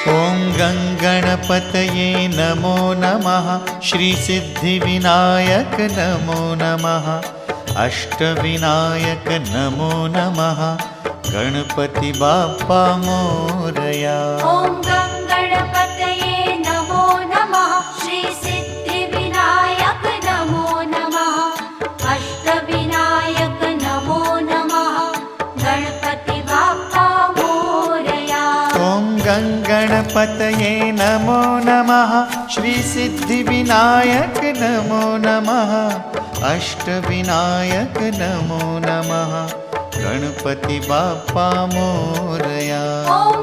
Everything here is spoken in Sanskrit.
ॐ गङ्गणपतये नमो नमः। श्रीसिद्धिविनायक नमो नमः। अष्टविनायक नमो नमः। गणपति बाप्पा मोरया। ॐ गङ्गणपतये नमो नमः। श्रीसिद्धिविनायक नमो नमः। अष्टविनायक नमो नमः। गणपति बाप्पा मोरया। ॐ गङ्गणपतये नमो नमः। श्रीसिद्धिविनायक नमो नमः। अष्टविनायक नमो नमः। गणपति बाप्पा मोरया। ॐ